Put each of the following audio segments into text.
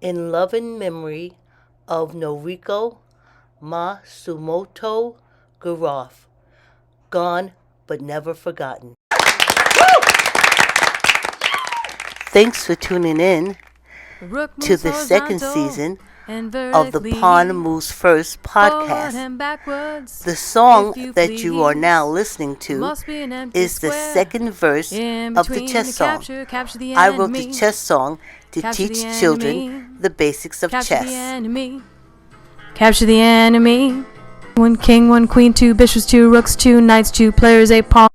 in loving memory of Noriko Masumoto Guroff, gone but never forgotten. Thanks for tuning in Rook to moves the second horizontal season and of the Pawn vertically, Moves First forward podcast. and backwards. The song If you that you are now please, listening to must be an empty is the square. second verse In of the between chess the song. capture the I wrote the enemy. chess song to Capture the teach children enemy. the basics of Capture the chess. enemy. Capture the enemy. One king, one queen, two bishops, two rooks, two knights, two players, a pawn.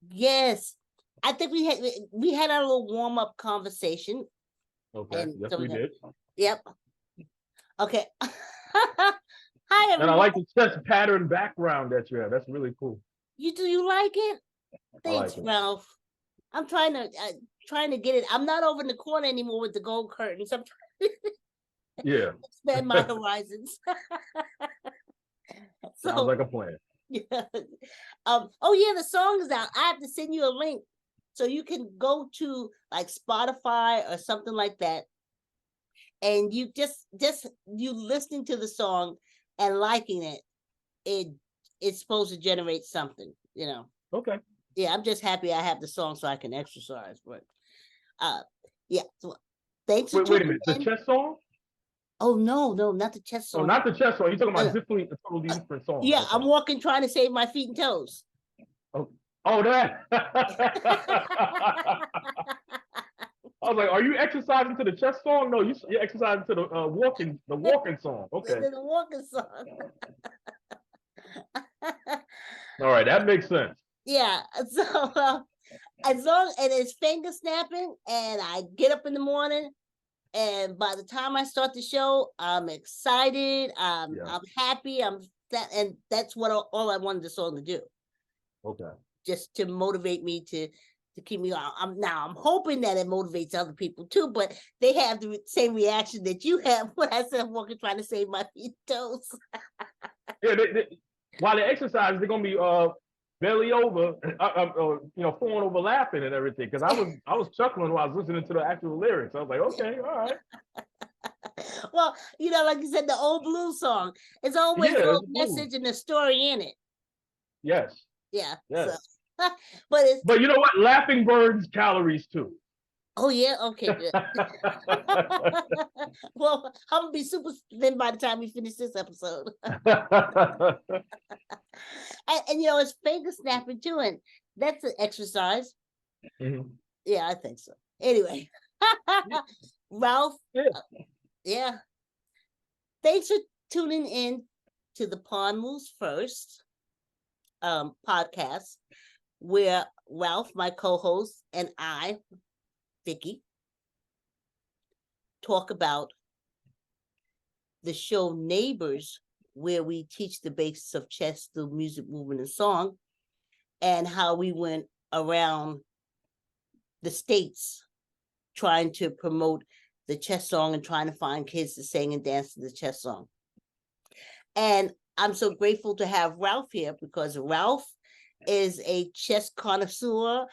Yes, I think we had our little warm up conversation. Okay. And Yes, so we did. Yep. Okay. Hi, And I everyone. like the chess pattern background that you have. That's really cool. You like it? I Thanks, like it. Ralph. I'm trying to get it. I'm not over in the corner anymore with the gold curtains. I'm trying to Yeah. expand my horizons. Sounds So like a plan. yeah. Oh yeah, the song is out. I have to send you a link so you can go to like Spotify or something like that, and you just you listening to the song and liking it. It it's supposed to generate something, you know. Okay. Yeah, I'm just happy I have the song so I can exercise. But uh, yeah. So thanks for Wait a tuning minute. The in. chess song? Oh no, not the chess Oh, song. not the chess song. You're talking No, about no. a totally different song. Yeah, Okay. I'm walking trying to save my feet and toes. Oh, oh that. I was like, are you exercising to the chess song? No, you're exercising to the walking song. Okay. The walking song. All right, that makes sense. Yeah, so as long and it's finger snapping, and I get up in the morning, and by the time I start the show, I'm excited. Yeah. I'm happy. And that's what all I wanted the song to do, Okay. just to motivate me to keep me on. I'm hoping that it motivates other people too, but they have the same reaction that you have when I said I'm walking trying to save my feet toes. Yeah. While they exercise, they're gonna be belly over, falling over laughing and everything. Because I was chuckling while I was listening to the actual lyrics. I was like, okay, all right. Well, like you said, the old blues song. It's always a Yeah, little it's cool. message and a story in it. Yes, Yeah. So, yes. but it's But you know what? Laughing burns calories too. oh yeah, okay, good. Well, I'm gonna be super thin by the time we finish this episode. And it's finger snapping too, and that's an exercise. Mhm. Yeah, I think so. Anyway, Ralph, Yeah. yeah, thanks for tuning in to the Pawn Moves First podcast, where Ralph, my co-host, and I, Vicky, talk about the show Neighbors, where we teach the basics of chess through music, movement, and song, and how we went around the states trying to promote the chess song and trying to find kids to sing and dance to the chess song. And I'm so grateful to have Ralph here because Ralph is a chess connoisseur.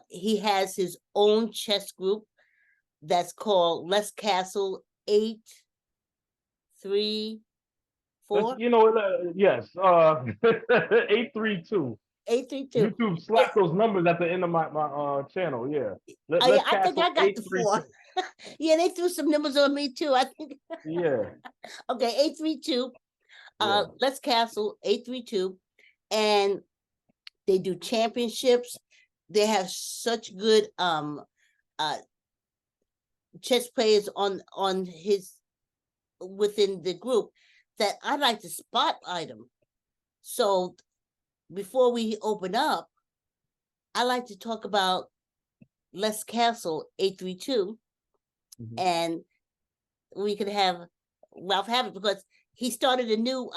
He has his own chess group that's called Let's Castle 834. Yes. 832. 832. YouTube slapped those numbers at the end of my channel. Yeah. Let's I think Castle I got the 4. 832. Yeah, they threw some numbers on me too. I think. Yeah. Okay, 832. Yeah. Let's Castle 832, and they do championships. They have such good uh chess players on his within the group that I like to spotlight them. So before we open up, I like to talk about Les Castle 832, Mhm. and we could have Ralph have it because he started a new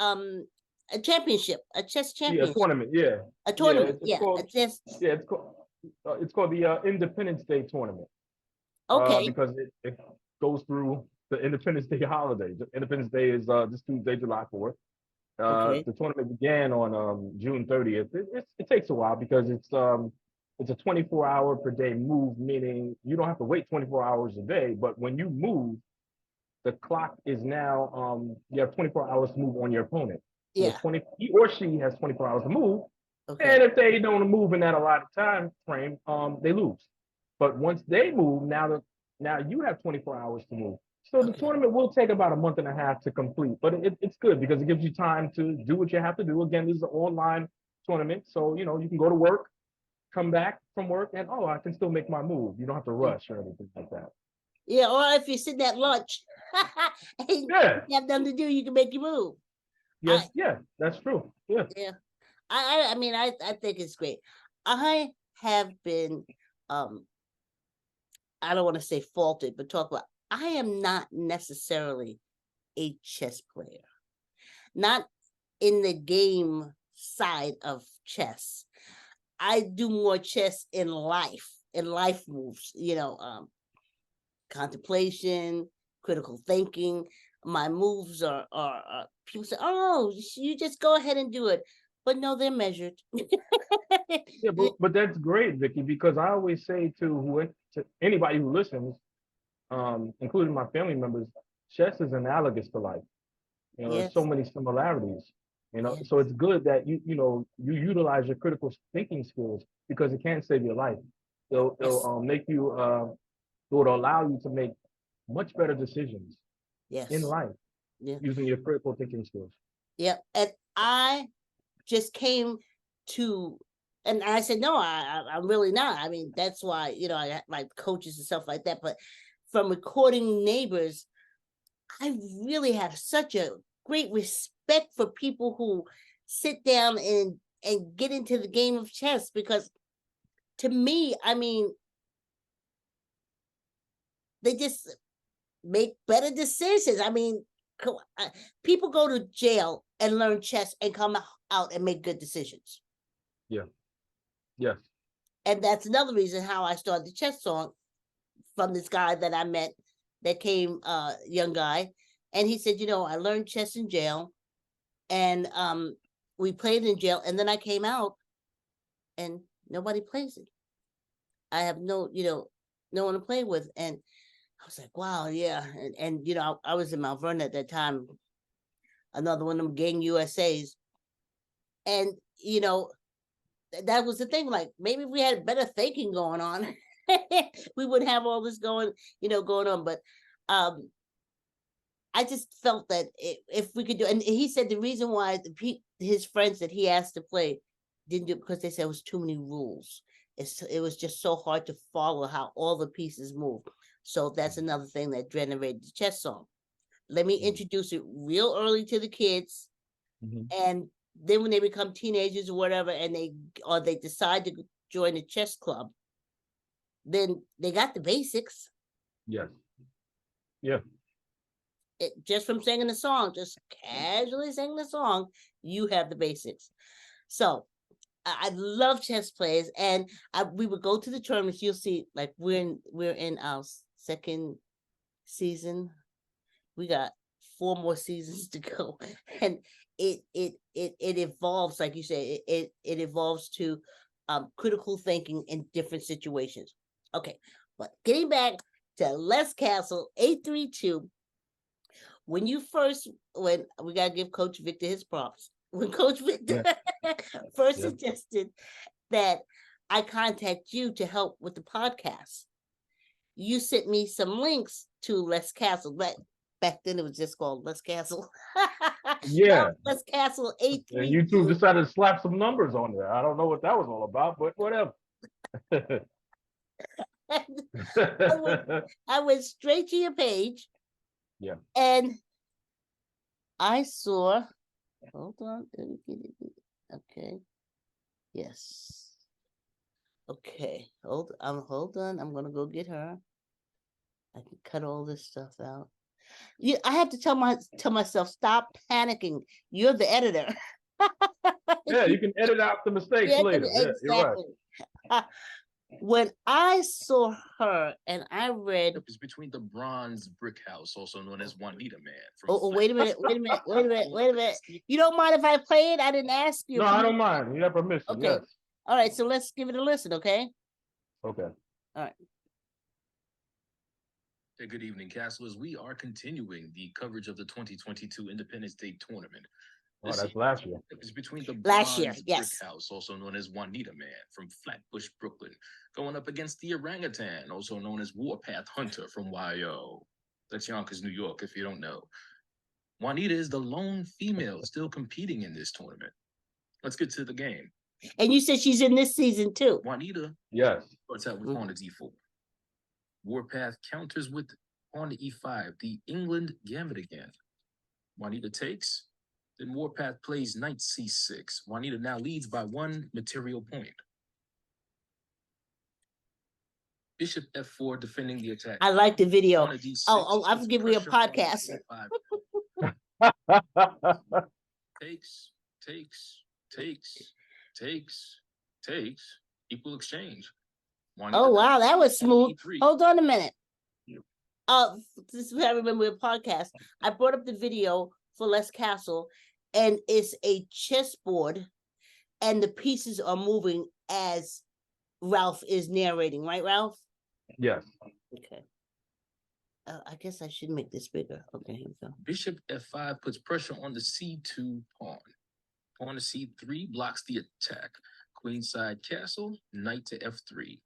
a championship, a chess Yeah, a championship, tournament. Yeah. a Yeah. tournament. It's Yeah, a called. chess. Yeah, it's called the Independence Day tournament. Okay, Because it goes through the Independence Day holiday. Independence Day is this Tuesday, July 4th. okay, The tournament began on June 30th. It takes a while because it's it's a 24-hour per day move, meaning you don't have to wait 24 hours a day, but when you move, the clock is now you have 24 hours to move on your opponent. So Yeah. he or she has 24 hours to move. Okay. And if they don't move in that allotted time frame, they lose. But once they move, now you have 24 hours to move. So the Okay. tournament will take about a month and a half to complete, but it's good because it gives you time to do what you have to do. Again, this is an online tournament, so you can go to work, come back from work, and I can still make my move. You don't have to rush or anything like that. Yeah, or if you're sitting at lunch and Yeah. you have nothing to do, you can make your move. Yes, yeah, that's true. Yeah. Yeah. I mean, I think it's great. I have been, I don't want to say faulted, but talk about, I am not necessarily a chess player, not in the game side of chess. I do more chess in life moves, contemplation, critical thinking. My moves are people say, oh, you just go ahead and do it. But no, they're measured. Yeah, but that's great, Vicky, because I always say to anybody who listens, including my family members, chess is analogous to life. There's so Yes, many similarities. yes, So it's good that you utilize your critical thinking skills because it can save your life. yes, It'll make you it will allow you to make much better decisions in yes. life Yeah. using your critical thinking skills. Yeah. And I just came to, and I said, no, I'm really not. I mean, that's why, I got my coaches and stuff like that. But from recording Neighbors, I really have such a great respect for people who sit down and get into the game of chess, because to me, I mean, they just make better decisions. I mean, people go to jail and learn chess and come out and make good decisions. Yeah. Yes. And that's another reason how I started the chess song, from this guy that I met that came, young guy. And he said, I learned chess in jail, and we played in jail, and then I came out and nobody plays it. I have no one to play with. And I was like, wow, yeah. And I was in Mount Vernon at that time, another one of them gang USAs. And, that was the thing. Like, maybe if we had better thinking going on, we wouldn't have all this going on. But I just felt that if we could do, and he said the reason why his friends that he asked to play didn't do it because they said it was too many rules. It was just so hard to follow how all the pieces move. So that's another thing that generated the chess song. Let me introduce it real early to the kids, and then when they become teenagers or whatever, and they decide to join a chess club, then they got the basics. Yes. Yeah. Just from singing the song, just casually singing the song, you have the basics. So I love chess players, and we would go to the tournaments. You'll see, like, we're in our second season. We got 4 more seasons to go, and it evolves, like you say. It evolves to critical thinking in different situations. Okay, but getting back to Les Castle 832. When we gotta give Coach Victor his props. When Coach Victor first suggested that I contact you to help with the podcast, you sent me some links to Les Castle. But back then it was just called Les Castle. Yeah. Les Castle And 832. YouTube decided to slap some numbers on there. I don't know what that was all about, but whatever. I went straight to your page. Yeah. And I saw, hold on, let me get it. Okay. Yes. Okay. Hold on. I'm gonna go get her. I can cut all this stuff out. Yeah, I have to tell myself, stop panicking. You're the editor. Yeah, you can edit out the mistakes later. Yeah, you're right. Exactly. When I saw her and I read, It was between the bronze brick house, also known as Juanita Man. oh, wait a minute. You don't mind if I play it? I didn't ask you. No, I don't mind. You have permission. Okay. Yes. All right, so let's give it a listen, okay? Okay. Hey, good evening, Castlers. We are continuing the coverage of the 2022 Independence Day tournament. Oh, that's last year. It's between the Last year, Bronze yes. Brick House, also known as Juanita Man from Flatbush, Brooklyn, going up against the Orangutan, also known as Warpath Hunter from YO. That's Yonkers, New York, if you don't know. Juanita is the lone female still competing in this tournament. Let's get to the game. And you said she's in this season too. Juanita Yes. starts out with pawn to d4. Warpath counters with pawn to e5, the England gambit again. Juanita takes, then Warpath plays knight c6. Juanita now leads by 1 material point. Bishop f4 defending the attack. I like the video. Pawn to d6 Oh, I puts forget we a pressure on podcast. c5. Takes. Equal exchange. Juanita Oh wow, that was pawn smooth. e3. Hold on a minute. This is what I remember the podcast. I brought up the video for Les Castle, and it's a chessboard, and the pieces are moving as Ralph is narrating, right, Ralph? Yes. Okay. I guess I should make this bigger. Okay, here we go. Bishop f5 puts pressure on the c2 pawn. Pawn to c3 blocks the attack. Queenside castle, knight to f3.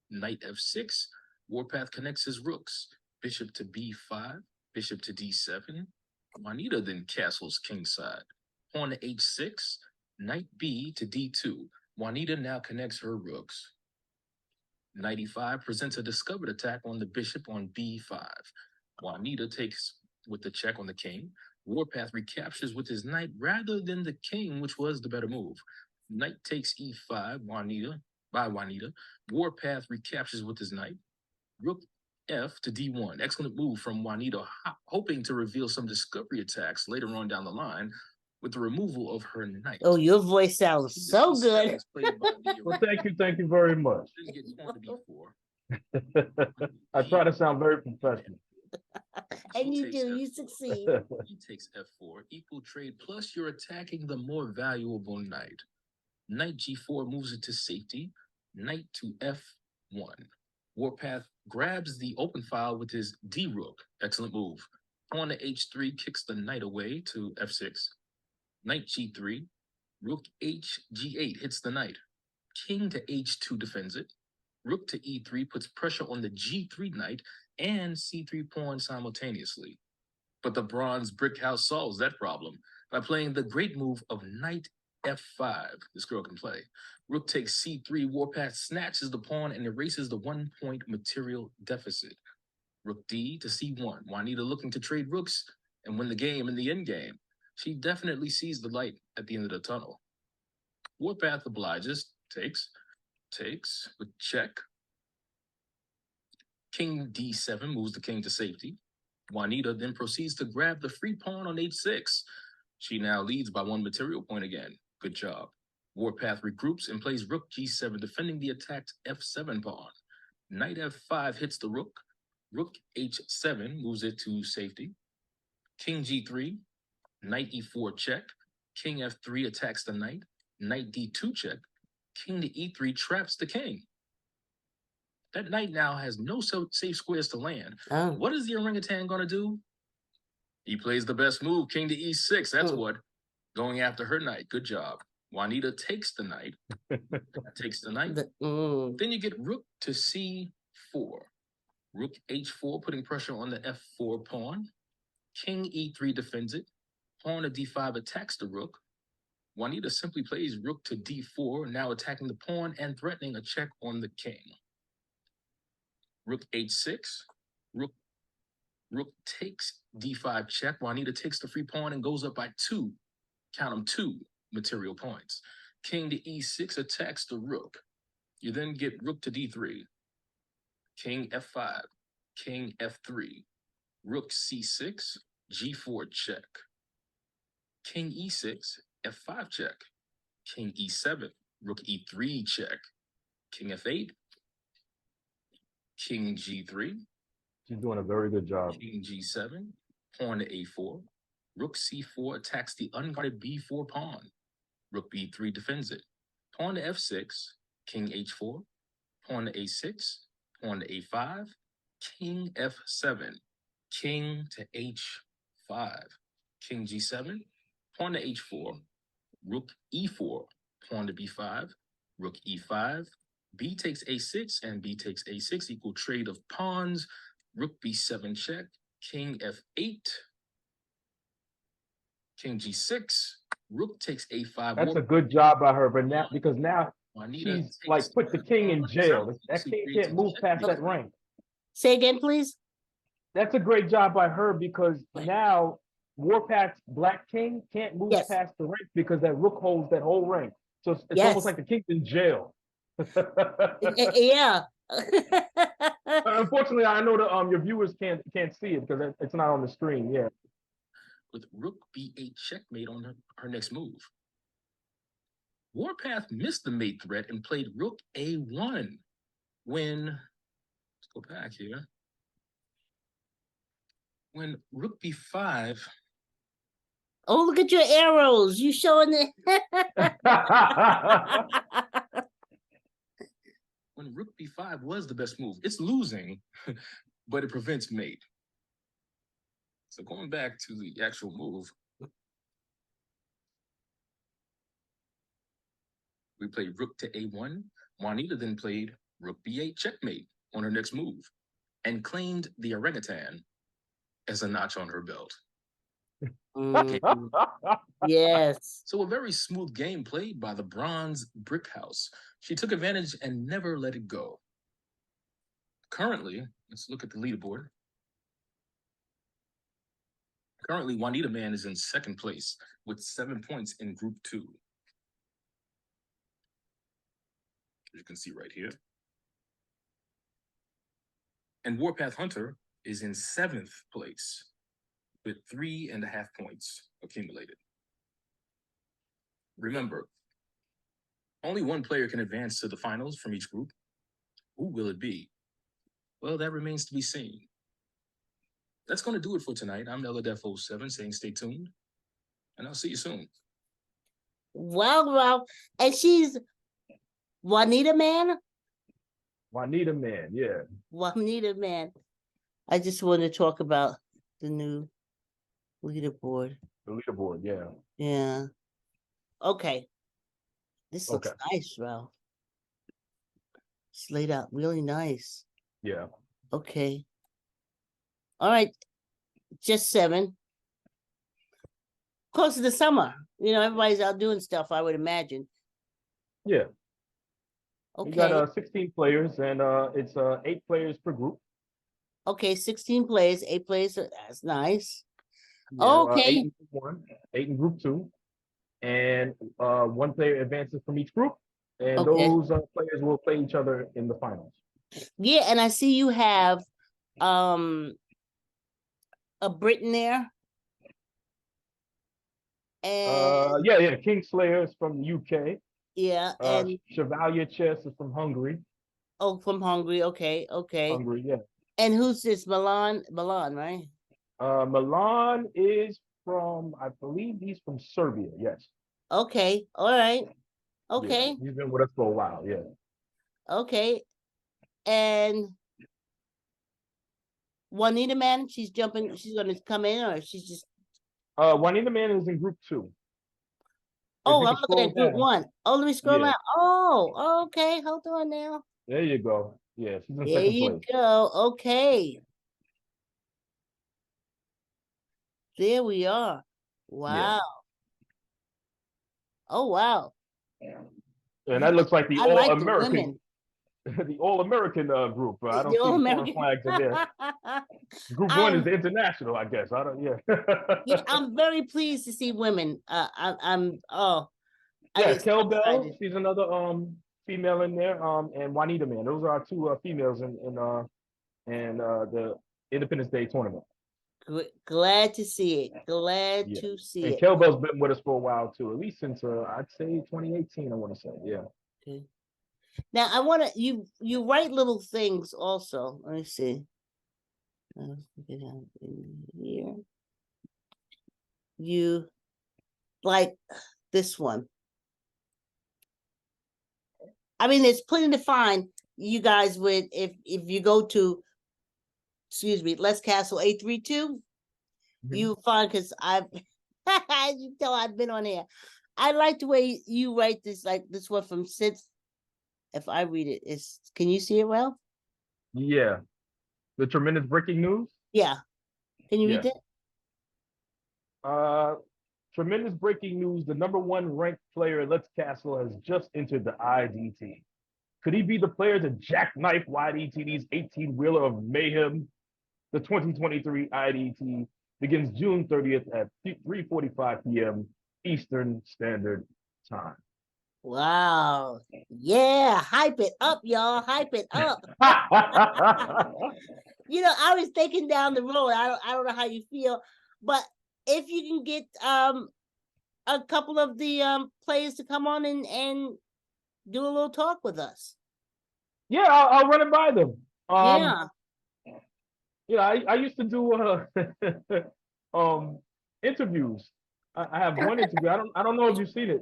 Knight f6, Warpath connects his rooks. Bishop to b5, bishop to d7. Juanita then castles kingside. Pawn to h6, knight b to d2. Juanita now connects her rooks. Knight e5 presents a discovered attack on the bishop on b5. Juanita takes with the check on the king. Warpath recaptures with his knight rather than the king, which was the better move. Knight takes e5, Juanita. Warpath recaptures with his knight. Rook f to d1. Excellent move from Juanita, hoping to reveal some discovery attacks later on down the line with the removal of her knight. Oh, your voice sounds so good. Well, thank you very much. I try to sound very professional. And you do, you succeed. He takes f4, equal trade, plus you're attacking the more valuable knight. Knight g4 moves it to safety. Knight to f1. Warpath grabs the open file with his d-rook. Excellent move. Pawn to h3 kicks the knight away to f6. Knight g3. Rook h g8 hits the knight. King to h2 defends it. Rook to e3 puts pressure on the g3 knight and c3 pawn simultaneously. But the Bronze Brick House solves that problem by playing the great move of knight f5. This girl can play. Rook takes c3. Warpath snatches the pawn and erases the 1-point material deficit. Rook d to c1. Juanita looking to trade rooks and win the game in the endgame. She definitely sees the light at the end of the tunnel. Warpath obliges, takes with check. King d7 moves the king to safety. Juanita then proceeds to grab the free pawn on h6. She now leads by 1 material point again. Good job. Warpath regroups and plays rook g7, defending the attacked f7 pawn. Knight f5 hits the rook. Rook h7 moves it to safety. King g3, knight e4 check. King f3 attacks the knight. Knight d2 check. King to e3 traps the king. That knight now has no safe squares to land. Oh. What is the orangutan going to do? He plays the best move, king to e6. That's what. Going after her knight. Good job. Juanita takes the knight. Then you get rook to c4. Rook h4, putting pressure on the f4 pawn. King e3 defends it. Pawn to d5 attacks the rook. Juanita simply plays rook to d4, now attacking the pawn and threatening a check on the king. Rook h6. Rook takes d5 check. Juanita takes the free pawn and goes up by 2. Count them, 2 material points. King to e6 attacks the rook. You then get rook to d3. King f5. King f3. Rook c6. g4 check. King e6. f5 check. King e7. Rook e3 check. King f8. King g3. She's doing a very good job. King g7. Pawn to a4. Rook c4 attacks the unguarded b4 pawn. Rook b3 defends it. pawn to f6, king h4, pawn to a6, pawn to a5, king f7, king to h5, king g7, pawn to h4, rook e4, pawn to b5, rook e5, b takes a6, and b takes a6, equal trade of pawns, rook b7 check, king f8, king g6, rook takes a5. That's a good job by her, but now because now Juanita she's takes like put the king in jail. That king can't move past that rank. Say again, please. That's a great job by her because now Warpath's black king can't move Yes. past the rank because that rook holds that whole rank. So it's almost Yes. like the king's in jail. Yeah. Unfortunately, I know that your viewers can't see it because it's not on the screen. Yeah. With rook b8 checkmate on her next move. Warpath missed the mate threat and played rook a1 when, let's go back here, when rook b5. Oh, look at your arrows. You showing it. When rook b5 was the best move. It's losing, but it prevents mate. So going back to the actual move, we played rook to a1. Juanita then played rook b8 checkmate on her next move and claimed the orangutan as a notch on her belt. Mm, yes. So a very smooth game played by the bronze brick house. She took advantage and never let it go. Currently, let's look at the leaderboard. Currently, Juanita Man is in second place with 7 points in Group 2. As you can see right here. And Warpath Hunter is in 7th place with 3.5 points accumulated. Remember, only one player can advance to the finals from each group. Who will it be? Well, that remains to be seen. That's going to do it for tonight. I'm Eladef07 saying stay tuned, and I'll see you soon. Wow. And she's Juanita Man? Juanita Man, yeah. Juanita Man. I just want to talk about the new leaderboard. The leaderboard, yeah. Yeah. Okay. This looks Okay. nice, Ralph. It's laid out really nice. Yeah. Okay. All right. Just 7. Close to the summer. Everybody's out doing stuff, I would imagine. Yeah. Okay. We got 16 players and it's 8 players per group. Okay, 16 players, 8 players. That's nice. Yeah, Okay. 8 in group 1, 8 in group 2. And 1 player advances from each group. And Okay. those players will play each other in the finals. Yeah, and I see you have a Briton there. And yeah, Kingslayer is from the UK. yeah, and Chevalier Chess is from Hungary. from Hungary. Okay. Hungary, yeah. And who's this? Milan, right? Milan is from, I believe he's from Serbia, yes. Okay, all right. Okay, Yeah, he's been with us for a while, yeah. okay. And Juanita Man, she's gonna come in, or she's just Juanita Man is in group 2. I'm looking at group 1. Oh, let me scroll Yeah. down. Oh, okay. Hold on now. There you go. Yeah, she's in There second you place. go. Okay. There we are. Wow. Yeah. Oh, wow. And that looks like the I like the All-American, women. the All-American group. I don't The see the foreign All-American. flags in there. Group 1 is the international, I guess. I don't. Yeah. Yeah, I'm very pleased to see women. I'm Yeah, get so Kel Bell, excited. she's another female in there. And Juanita Man. Those are our 2 females in the Independence Day tournament. Glad to see it. Glad Yeah. to see And it. Kel Bell's been with us for a while too, at least since I'd say 2018. I want to say, yeah. Okay. Now I want to you write little things also. Let me see. Get out in here. You like this one. I mean, there's plenty to find you guys with if you go to, excuse me, Les Castle 832, you find, because I've as you tell, I've been on air. I like the way you write this, like this one from Sid. If I read it, can you see it well? Yeah. The tremendous breaking news. Yeah. Can you read Yes. it? Tremendous breaking news. The #1 ranked player at Let's Castle has just entered the IDT. Could he be the player to jackknife YDTD's 18-wheeler of mayhem? The 2023 IDT begins June 30th at 3:45 p.m. Eastern Standard Time. Wow. Yeah. Hype it up, y'all. Hype it up. You know, I was thinking down the road. I don't know how you feel, but if you can get a couple of the players to come on and do a little talk with us. Yeah, I'll run it by them. Yeah. I used to do interviews. I have one interview. I don't know if you've seen it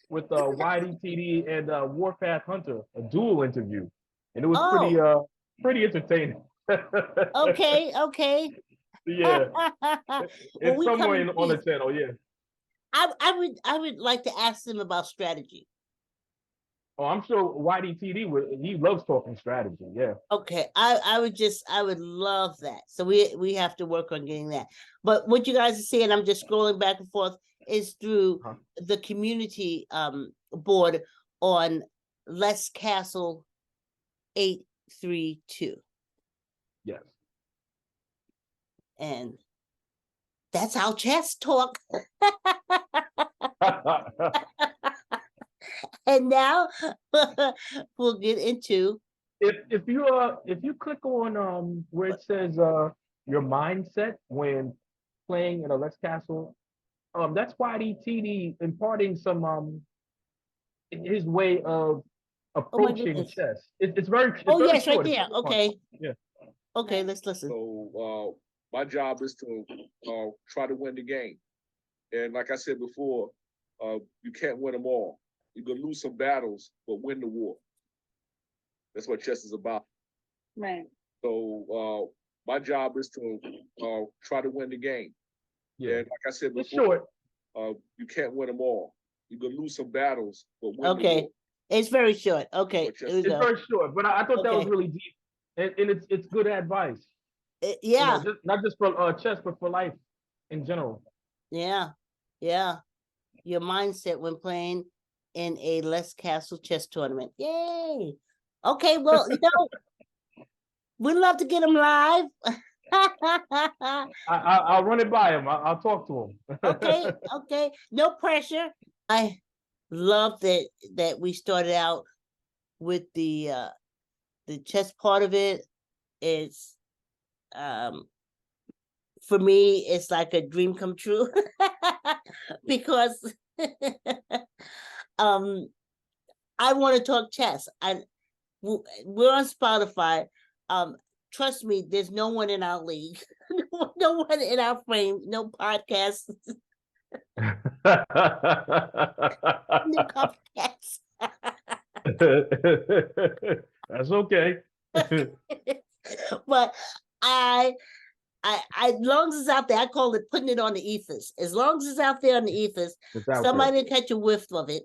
with YDTD and Warpath Hunter, a dual interview, and it was pretty entertaining. Okay. Okay. Yeah, Well, it's we come somewhere in on the peace. channel. Yeah. I would like to ask them about strategy. Oh, I'm sure YDTD he loves talking strategy. Yeah. Okay, I would love that. So we have to work on getting that. But what you guys are seeing, I'm just scrolling back and forth, is through the community board on Les Castle 832. Yes. And that's our chess talk. And now we'll get into if you click on where it says your mindset when playing in a Let's Castle, that's why DTD imparting some his way of approaching goodness. chess. It's very yes, short. right there. Okay. Yeah. Okay, let's listen. So my job is to try to win the game. And like I said before, you can't win them all. You can lose some battles, but win the war. That's what chess is about. Right. So my job is to try to win the game. Yeah. And like I said It's before, short. you can't win them all. You can lose some battles, but win the Okay. war. It's very short. Okay. But Here we It's go. very short, but I thought that was Okay. really deep, and it's good advice. Yeah. You know, not just for chess, but for life in general. Yeah. Yeah. Your mindset when playing in a Les Castle chess tournament. Yay. Okay, well, we'd love to get them live. I'll run it by him. I'll talk to him. Okay, okay. No pressure. I love that we started out with the chess part of it. It's for me, it's like a dream come true. Because I want to talk chess. We're on Spotify. Trust me, there's no one in our league, no one in our frame, no podcast, no copycats. That's okay. But as long as it's out there, I call it putting it on the ethers. As long as it's out there on the ethers, somebody catch a whiff of it.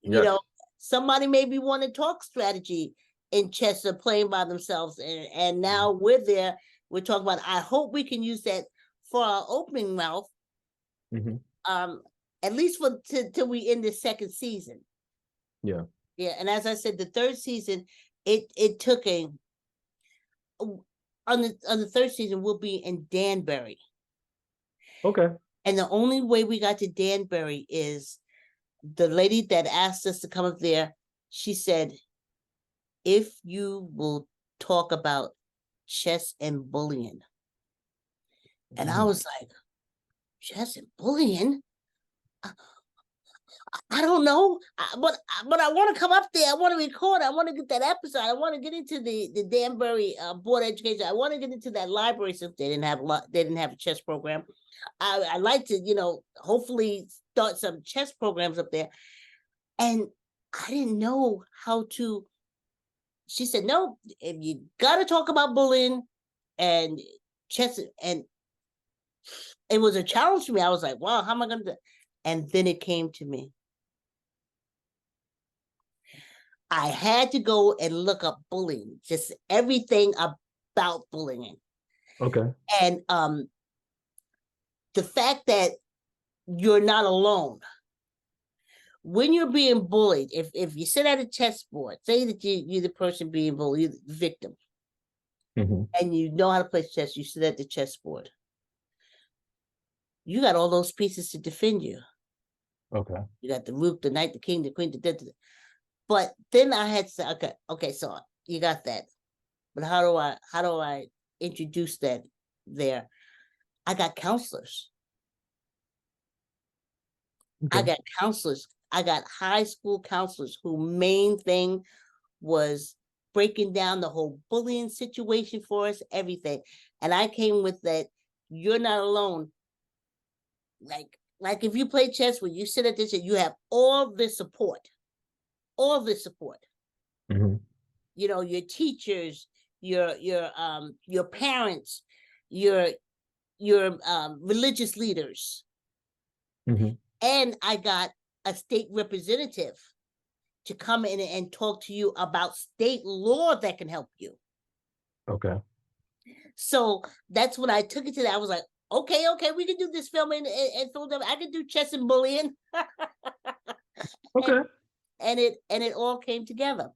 Yes. You know, somebody maybe want to talk strategy in chess or playing by themselves. And now we're there. We're talking about, I hope we can use that for our opening mouth. At least till we end the second season. Yeah. Yeah. And as I said, the third season, it took on the third season, we'll be in Danbury. Okay. And the only way we got to Danbury is the lady that asked us to come up there. She said, if you will talk about chess and bullying. And I was like, chess and bullying? I don't know, but I want to come up there. I want to record. I want to get that episode. I want to get into the Danbury Board of Education. I want to get into that library since they didn't have a chess program. I like to, hopefully start some chess programs up there. And I didn't know how to. She said, no, if you gotta talk about bullying and chess, and it was a challenge for me. I was like, wow, how am I gonna do? And then it came to me. I had to go and look up bullying, just everything about bullying. Okay. And the fact that you're not alone. When you're being bullied, if you sit at a chessboard, say that you're the person being bullied, you're the victim, Mm-hmm. and you know how to play chess, you sit at the chessboard. You got all those pieces to defend you. Okay. You got the rook, the knight, the king, the queen, the. But then I had to say, okay, so you got that. But how do I introduce that there? I got counselors. Okay. I got counselors. I got high school counselors whose main thing was breaking down the whole bullying situation for us, everything. And I came with that, you're not alone. Like if you play chess, when you sit at this, you have all this support. All this support. Mm-hmm. You know, your teachers, your parents, your religious leaders. Mm-hmm. And I got a state representative to come in and talk to you about state law that can help you. Okay. So that's when I took it to that. I was like, okay, we can do this film in Philadelphia. I can do chess and bullying. Okay. And it all came together.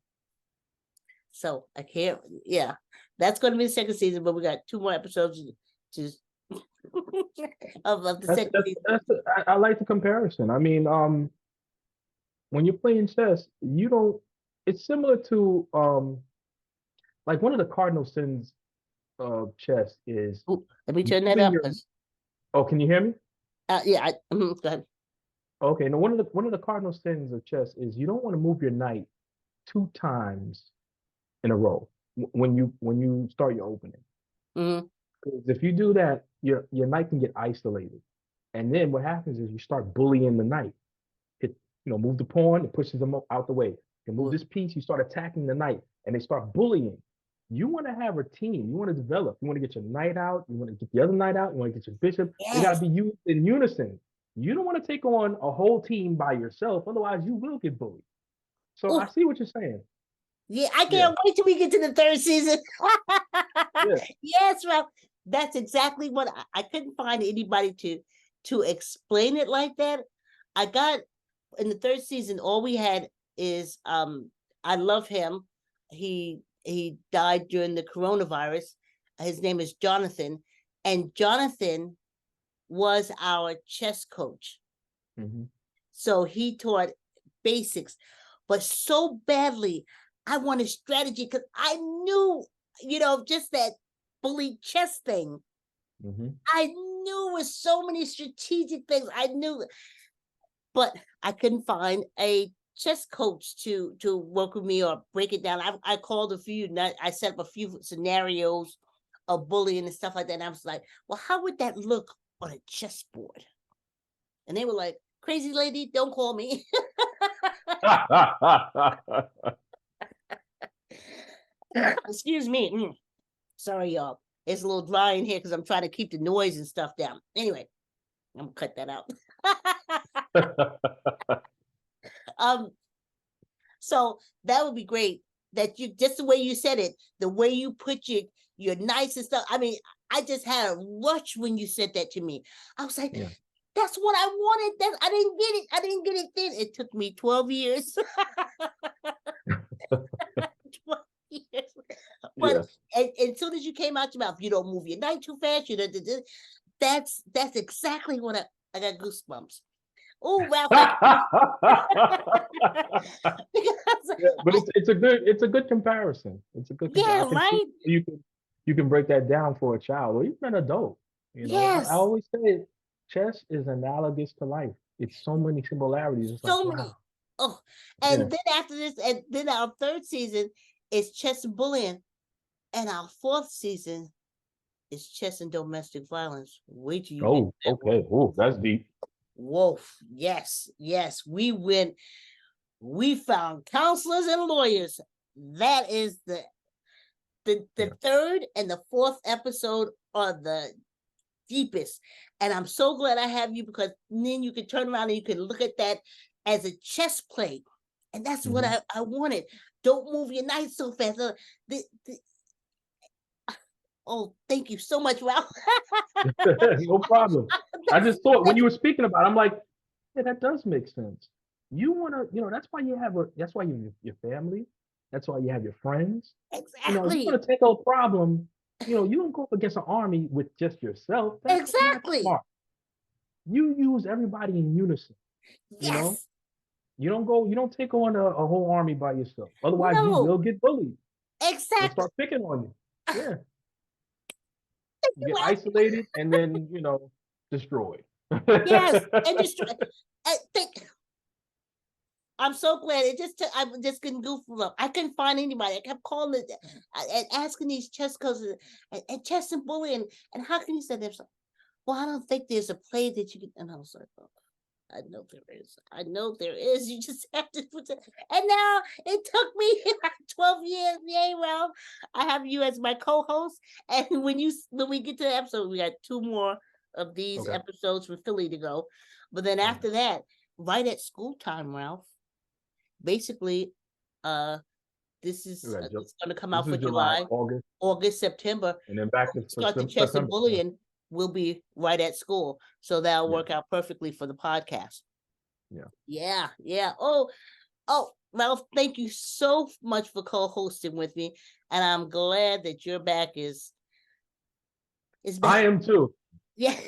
So I can't, yeah. That's going to be the second season, but we got 2 more episodes to of the second season. I like the comparison. I mean, when you're playing chess, you don't. It's similar to like one of the cardinal sins of chess is Ooh, let me turn that moving up. your. Oh, can you hear me? Yeah, go ahead. Okay. No, one of the cardinal sins of chess is you don't want to move your knight 2 times in a row when you start your opening. Mhm. Because if you do that, your knight can get isolated, and then what happens is you start bullying the knight. It move the pawn, it pushes them out the way. You move this piece, you start attacking the knight, and they start bullying. You want to have a team. You want to develop. You want to get your knight out. You want to get the other knight out. You want to get your bishop. They got to Yes. be used in unison. You don't want to take on a whole team by yourself, otherwise you will get bullied. So I Ooh, see what you're saying. yeah, I Yeah, can't wait till we get to the 3rd season. yeah. Yes, Ralph. That's exactly what I couldn't find anybody to explain it like that. I got in the 3rd season, all we had is I love him. He died during the coronavirus. His name is Jonathan, and Jonathan was our chess coach. Mm-hmm. So he taught basics, but so badly I wanted strategy because I knew, just that bully chess thing. Mm-hmm. I knew with so many strategic things. I knew, but I couldn't find a chess coach to work with me or break it down. I called a few, and I set up a few scenarios of bullying and stuff like that. And I was like, well, how would that look on a chessboard? And they were like, crazy lady, don't call me. Excuse me. Sorry, y'all. It's a little dry in here because I'm trying to keep the noise and stuff down. Anyway, I'm gonna cut that out. So that would be great. That you just the way you said it, the way you put your nice and stuff. I mean, I just had a rush when you said that to me. I was like, Yeah. that's what I wanted. That I didn't get it. I didn't get it then. It took me 12 years. 12 years. But Yes. as soon as you came out your mouth, you don't move your knight too fast. You don't. That's exactly what I got goosebumps. Oh, Ralph. Yeah, but it's a good comparison. It's a good comparison. Yeah, I can see right. you can break that down for a child or even an adult. I Yes. always say chess is analogous to life. It's so many similarities. It's like So many. wow. Oh, Yeah. and then after this, and then our 3rd season is chess and bullying, and our 4th season is chess and domestic violence. Wait till you get Oh, that one. okay. Oh, that's deep. Whoa, yes, we went. we found counselors and lawyers. That is the Yeah. third and the fourth episode are the deepest. And I'm so glad I have you, because then you can turn around and you can look at that as a chess play. And that's what I wanted. Don't move your knight so fast. Oh, thank you so much, Ralph. No problem. I just thought when you were speaking about it, I'm like, yeah, that does make sense. You want to, that's why you have that's why you have your family. That's why you have your friends. If you Exactly. want to take a problem, you don't go up against an army with just yourself. That's not Exactly. smart. You use everybody in unison. You know, Yes. you don't take on a whole army by yourself. Otherwise, you No. will get bullied. They'll Exactly. start picking on you. Yeah. You get Ralph. isolated and then, destroyed. Yes. And just I'm so glad. I'm just getting goofy up. I couldn't find anybody. I kept calling it and asking these chess coaches and chess and bullying. And how can you say that? Well, I don't think there's a play that you can. And I was like, oh, I know there is. I know there is. You just have to put it. And now it took me like 12 years. Yay, Ralph. I have you as my co-host. And when we get to the episode, we got 2 more of these Okay. episodes for Philly to go. But then after that, right at school time, Ralph, basically, this is Yeah, it's going to come This out for is July, July, August, August, September. and then back to Start the chess and September. bullying will be right at school, so that'll Yeah. work out perfectly for the podcast. Yeah. Yeah. Oh, Ralph, thank you so much for co-hosting with me, and I'm glad that your back is back. I am too. Yeah.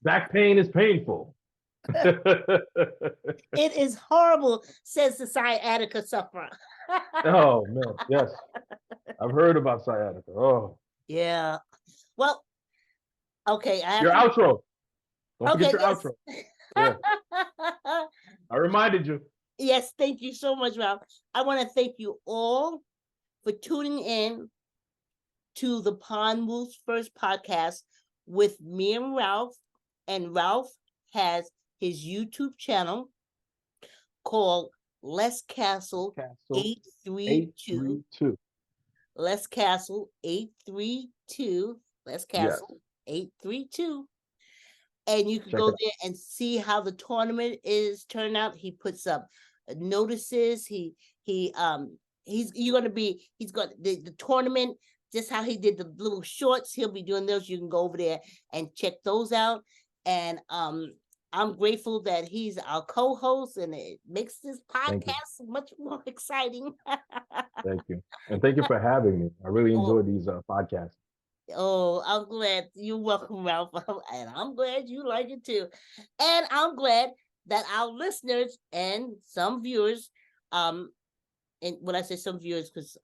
Back pain is painful. It is horrible, says the sciatica sufferer. Oh man, yes. I've heard about sciatica. Oh. Yeah. Well, okay. Your outro. Don't forget your yes. outro. Yeah. I reminded you. Yes, thank you so much, Ralph. I want to thank you all for tuning in to the Pond Moves First podcast with me and Ralph. And Ralph has his YouTube channel called Les Castle 832. 832. Les Castle 832. Les Castle 832. And you can Check go it there and see how the tournament is turned out. He puts up notices. He's got the tournament, just how he did the little shorts. He'll be doing those. You can go over there and check those out. And I'm grateful that he's our co-host, and it makes this podcast much more exciting. Thank you. And thank you for having me. I really enjoy these podcasts. Oh, I'm glad. You're welcome, Ralph. And I'm glad you like it too. And I'm glad that our listeners and some viewers, and when I say some viewers, because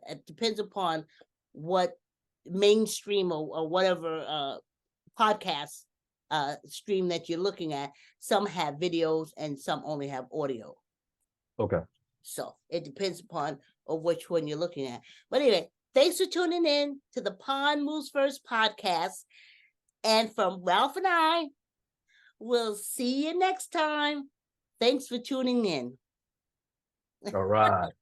it depends upon what mainstream or whatever podcast stream that you're looking at. Some have videos and some only have audio. Okay. So it depends upon which one you're looking at. But anyway, thanks for tuning in to the Pond Moves First podcast. And from Ralph and I, we'll see you next time. Thanks for tuning in. All right.